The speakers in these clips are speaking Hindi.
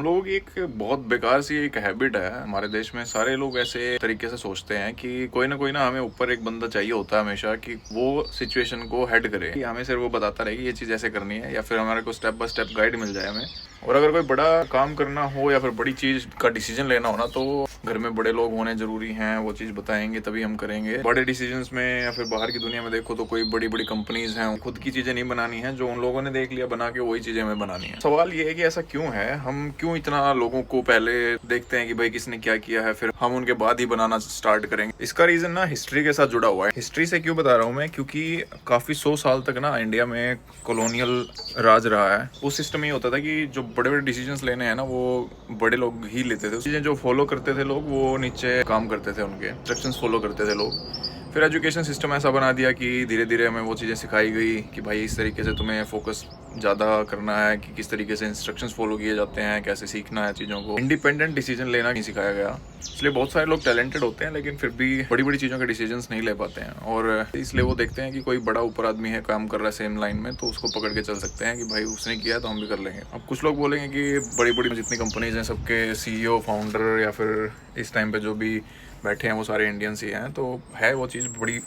लोगों की एक बहुत बेकार सी एक हैबिट है हमारे देश में। सारे लोग ऐसे तरीके से सोचते हैं कि कोई ना हमें ऊपर एक बंदा चाहिए होता है हमेशा कि वो सिचुएशन को हेड करे, कि हमें सिर्फ वो बताता रहे कि ये चीज़ ऐसे करनी है, या फिर हमारे को स्टेप बाय स्टेप गाइड मिल जाए हमें। और अगर कोई बड़ा काम करना हो या फिर बड़ी चीज़ का डिसीजन लेना हो ना, तो घर में बड़े लोग होने जरूरी हैं। वो चीज़ बताएंगे तभी हम करेंगे। बड़े डिसीजंस में या फिर बाहर की दुनिया में देखो तो कोई बड़ी बड़ी कंपनीज हैं, खुद की चीज़ें नहीं बनानी है, जो उन लोगों ने देख लिया बना के वही चीज़ें हमें बनानी है। सवाल ये है कि ऐसा क्यों है, हम क्यों इतना लोगों को पहले देखते हैं कि भाई किसने क्या किया है, फिर हम उनके बाद ही बनाना स्टार्ट करेंगे। इसका रीजन ना हिस्ट्री के साथ जुड़ा हुआ है। हिस्ट्री से क्यों बता रहा हूँ मैं, क्योंकि काफी 100 साल तक ना इंडिया में कॉलोनियल राज रहा है। उस सिस्टम में ये होता था कि जो बड़े बड़े डिसीजंस लेने हैं ना, वो बड़े लोग ही लेते थे। चीजें जो फॉलो करते थे लोग, वो नीचे काम करते थे, उनके इंस्ट्रक्शंस फॉलो करते थे लोग। फिर एजुकेशन सिस्टम ऐसा बना दिया कि धीरे धीरे हमें वो चीज़ें सिखाई गई कि भाई इस तरीके से तुम्हें फोकस ज़्यादा करना है, कि किस तरीके से इंस्ट्रक्शंस फॉलो किए जाते हैं, कैसे सीखना है चीज़ों को। इंडिपेंडेंट डिसीजन लेना नहीं सिखाया गया। इसलिए बहुत सारे लोग टैलेंटेड होते हैं लेकिन फिर भी बड़ी बड़ी चीज़ों के डिसीजंस नहीं ले पाते हैं। और इसलिए वो देखते हैं कि कोई बड़ा ऊपर आदमी है, काम कर रहा है सेम लाइन में, तो उसको पकड़ के चल सकते हैं कि भाई उसने किया तो हम भी कर लेंगे। अब कुछ लोग बोलेंगे कि बड़ी बड़ी जितनी कंपनीज हैं सबके CEO, फाउंडर या फिर इस टाइम पे जो भी बैठे हैं वो सारे इंडियंस ही हैं, तो है वो चीज़ बड़ी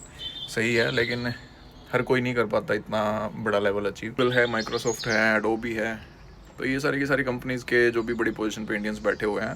सही है, लेकिन हर कोई नहीं कर पाता इतना बड़ा लेवल अचीव। गूगल है, माइक्रोसॉफ्ट है, एडोबी है, तो ये सारी की सारी कंपनीज़ के जो भी बड़ी पोजीशन पे इंडियंस बैठे हुए हैं,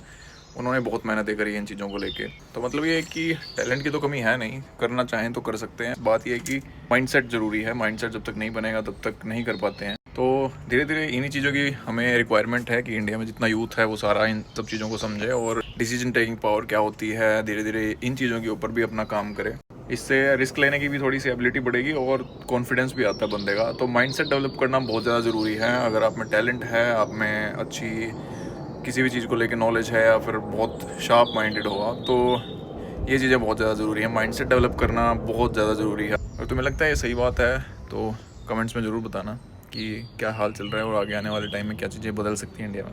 उन्होंने बहुत मेहनतें करी हैं इन चीज़ों को लेके। तो मतलब ये है कि टैलेंट की तो कमी है नहीं, करना चाहें तो कर सकते हैं। बात ये है कि माइंडसेट ज़रूरी है। माइंडसेट जब तक नहीं बनेगा तब तक नहीं कर पाते हैं। तो धीरे धीरे इन्हीं चीज़ों की हमें रिक्वायरमेंट है कि इंडिया में जितना यूथ है वो सारा इन सब चीज़ों को समझे और डिसीजन टेकिंग पावर क्या होती है, धीरे धीरे इन चीज़ों के ऊपर भी अपना काम करे। इससे रिस्क लेने की भी थोड़ी सी एबिलिटी बढ़ेगी और कॉन्फिडेंस भी आता है बंदे का। तो माइंडसेट डेवलप करना बहुत ज़्यादा ज़रूरी है। अगर आप में टैलेंट है, आप में अच्छी किसी भी चीज़ को लेकर नॉलेज है, या फिर बहुत शार्प माइंडेड हो आप, तो ये चीज़ें बहुत ज़्यादा ज़रूरी है। माइंडसेट डेवलप करना बहुत ज़्यादा ज़रूरी है। अगर तुम्हें लगता है ये सही बात है तो कमेंट्स में ज़रूर बताना कि क्या हाल चल रहा है और आगे आने वाले टाइम में क्या चीज़ें बदल सकती हैं इंडिया में।